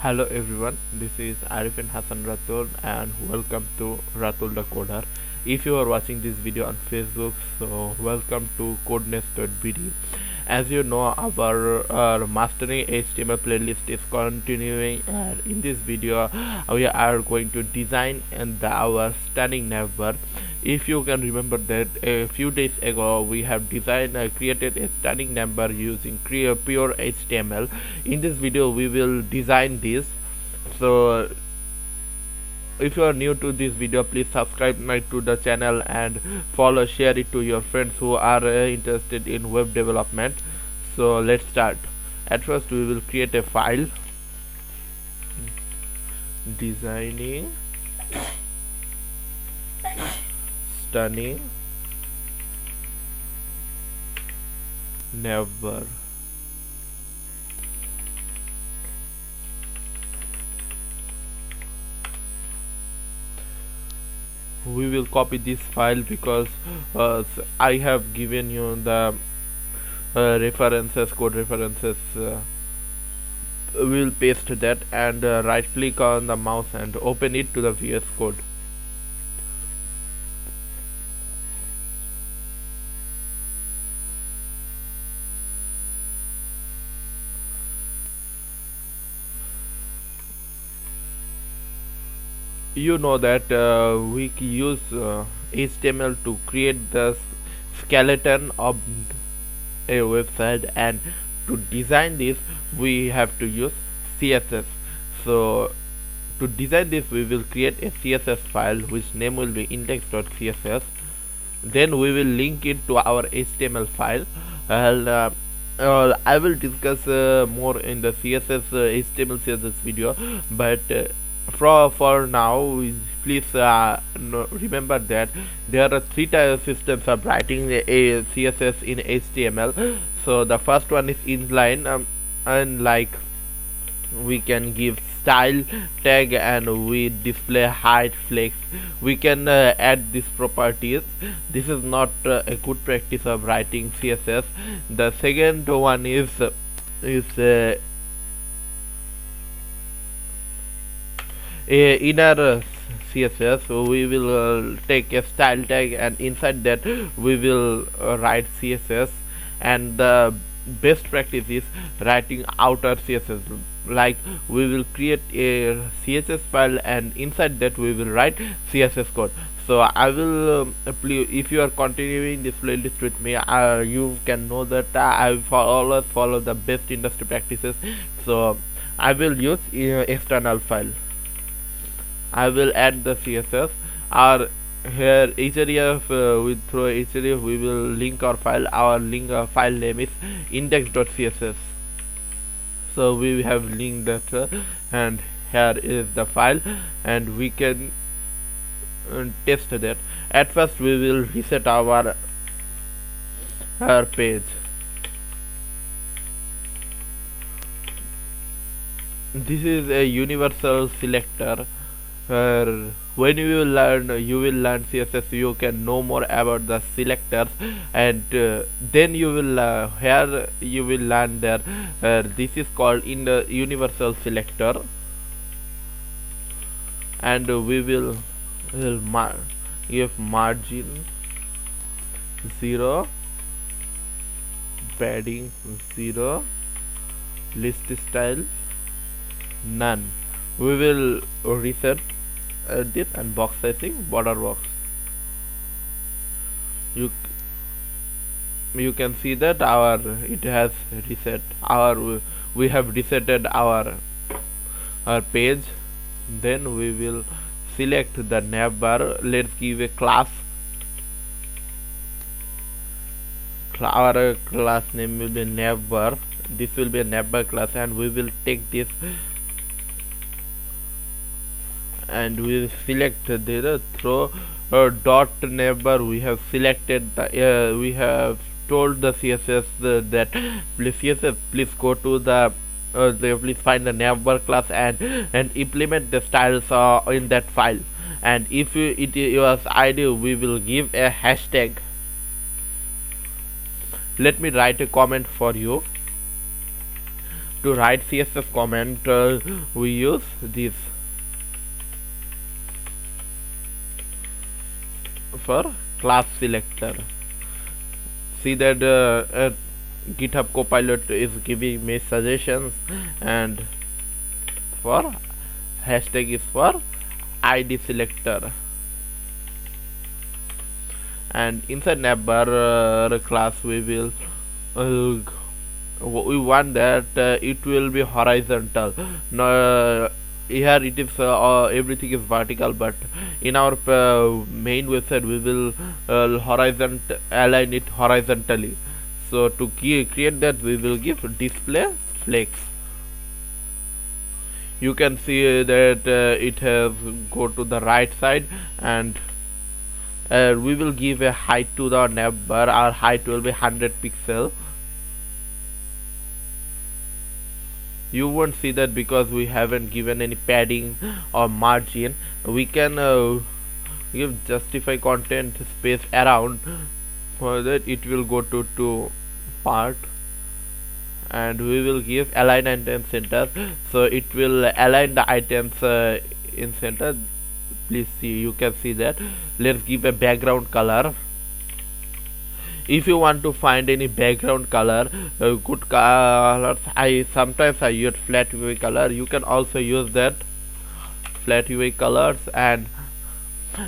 Hello everyone, this is Arifin Hassan Ratul and welcome to Ratul the Coder. If you are watching this video on Facebook, so welcome to codeness.bd. As you know, our mastering HTML playlist is continuing, and in this video we are going to design our stunning navbar. If you can remember that a few days ago we have created a stunning number using pure HTML. In this video we will design this. So if you are new to this video, please subscribe to the channel and share it to your friends who are interested in web development. So let's start. At first we will create a file, designing stunning Navbar. We will copy this file because I have given you the code references. We will paste that and right click on the mouse and open it to the VS Code. You know that we use HTML to create the skeleton of a website, and to design this we have to use CSS. So to design this we will create a CSS file which name will be index.css. Then we will link it to our HTML file, and I will discuss more in the CSS HTML CSS video, but for now please remember that there are three systems of writing a CSS in HTML. So the first one is inline, and like we can give style tag and we display height flex. We can add these properties. This is not a good practice of writing CSS. The second one is inner CSS. So we will take a style tag and inside that we will write CSS, and the best practice is writing outer CSS. Like we will create a CSS file and inside that we will write CSS code. So I will if you are continuing this playlist with me, you can know that I always follow the best industry practices. So I will use external file. I will add the CSS, or here each area with through each area we will link our file. Our link file name is index.css. So we have linked that, and here is the file, and we can test that. At first we will reset our page. This is a universal selector. When you will learn CSS, you can know more about the selectors, and then you will here you will learn that this is called in the universal selector, and we will give margin 0, padding 0, list style none. We will reset this, and box sizing border box. You can see that it has reset we have resetted our page. Then we will select the navbar. Let's give a class. Our class name will be navbar. This will be a navbar class, and we will take this and we will select the throw dot navbar. We have selected the we have told the CSS that please CSS please go to the please find the navbar class and implement the styles in that file. And if it was ideal, we will give a hashtag. Let me write a comment for you. to write CSS comment, we use this for class selector. See that GitHub Copilot is giving me suggestions, and for hashtag is for ID selector. And inside Navbar class we will we want that it will be horizontal. No, here it is everything is vertical, but in our main website we will align it horizontally. So to create that, we will give display flex. You can see that it has go to the right side, and we will give a height to the navbar. Our height will be 100 pixel. You won't see that because we haven't given any padding or margin. We can give justify content space around. For that it will go to part, and we will give align item center, so it will align the items in center. Please see, you can see that. Let's give a background color. If you want to find any background color, good colors, sometimes I use flat UI color. You can also use that flat UI colors, and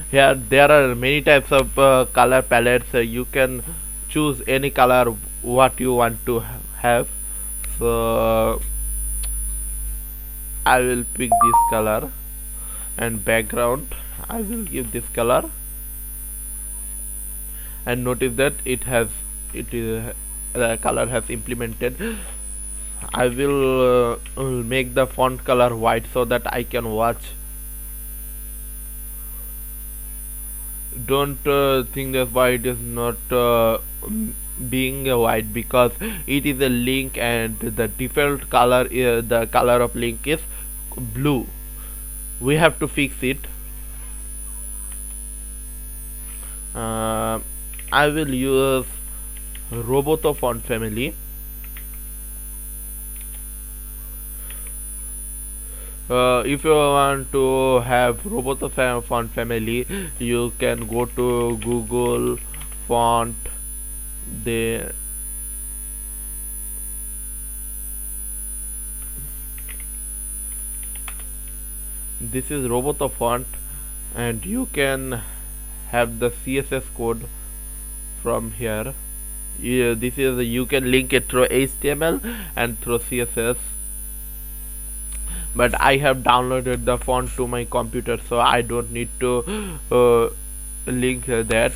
here there are many types of color palettes. You can choose any color what you want to have. So I will pick this color, and background I will give this color. And notice that the color has implemented. I will make the font color white so that I can watch. Don't think that why it is not being white, because it is a link, and the default color the color of link is blue. We have to fix it. I will use Roboto font family. If you want to have Roboto font family, you can go to Google font. This is Roboto font, and you can have the CSS code from here. This is you can link it through HTML and through CSS, but I have downloaded the font to my computer, so I don't need to link that.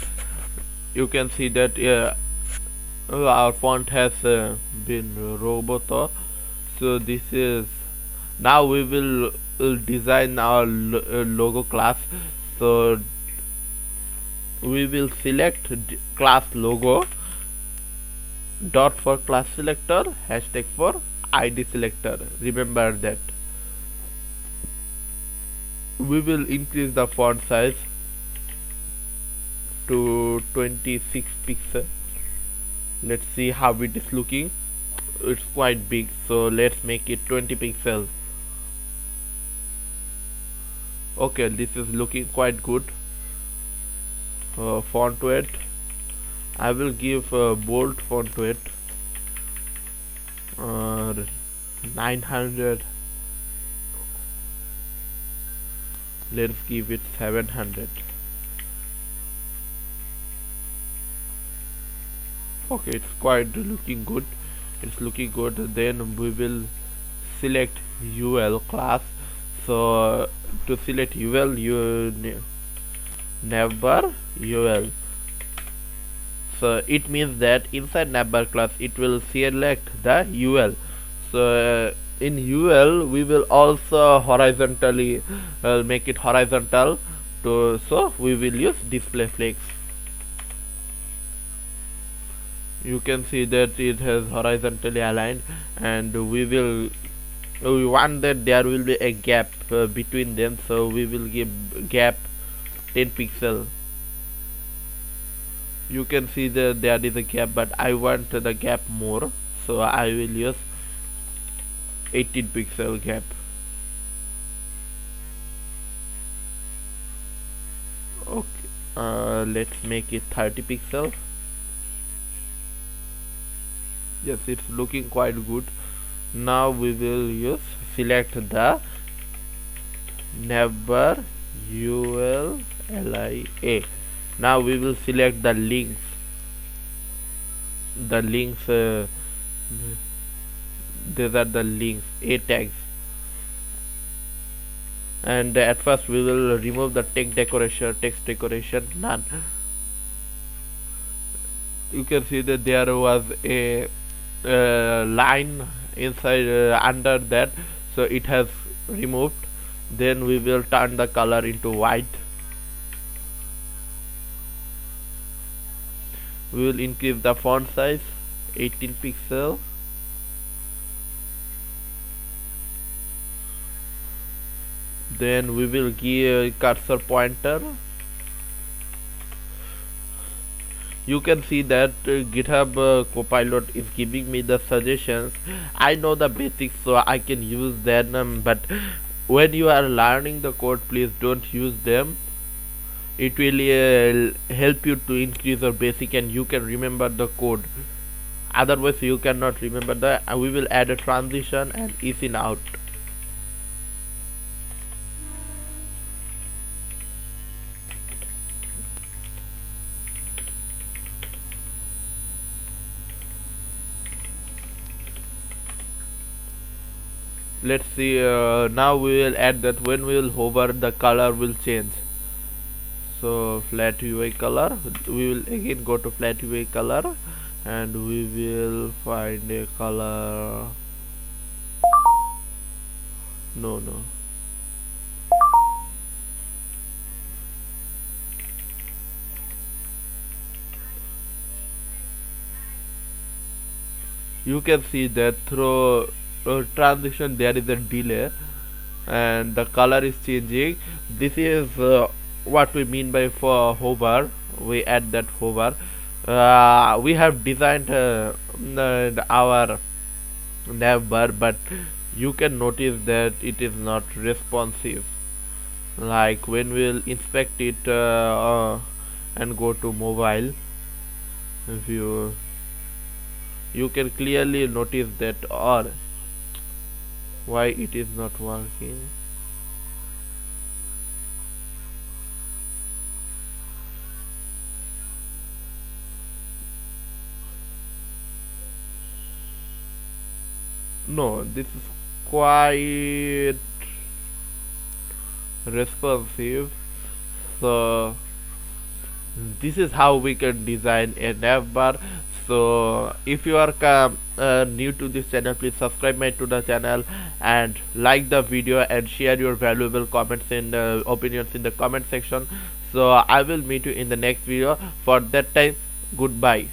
You can see that our font has been Roboto. So this is, now we will design our logo class. So we will select class logo, dot for class selector, hashtag for ID selector. Remember that. We will increase the font size to 26 pixel. Let's see how it is looking. It's quite big, so let's make it 20 pixel. Okay, this is looking quite good. Font weight, I will give bold font weight 900. Let's give it 700. Okay, it's quite looking good. It's looking good. Then we will select UL class. So to select UL, Navbar UL. So it means that inside Navbar class it will select the UL. So in UL we will also horizontally make it horizontal. So we will use display flex. You can see that it has horizontally aligned, and we want that there will be a gap between them, so we will give gap 10 pixel. You can see that there is a gap, but I want the gap more, so I will use 18 pixel gap. Okay, let's make it 30 pixels. Yes, it's looking quite good. Now we will use select the Navbar ULLIA. Now we will select the links. The links. These are the links. A tags. And at first we will remove the text decoration, none. You can see that there was a line inside under that, so it has removed. Then we will turn the color into white. We will increase the font size 18 pixel. Then we will give a cursor pointer. You can see that GitHub Copilot is giving me the suggestions. I know the basics, so I can use them, but when you are learning the code, please don't use them. It will help you to increase your basic and you can remember the code. Otherwise you cannot remember the. We will add a transition and is in out. Let's see, now we will add that when we will hover the color will change. So flat UI color, we will again go to flat UI color and we will find a color. No, you can see that through transition there is a delay and the color is changing. This is what we mean by for hover. We add that hover. We have designed our navbar, but you can notice that it is not responsive. Like when we'll inspect it and go to mobile view, you can clearly notice that, or why it is not working. No, this is quite responsive. So this is how we can design a navbar. So if you are new to this channel, please subscribe to the channel and like the video and share your valuable comments and opinions in the comment section. So I will meet you in the next video. For that time, goodbye.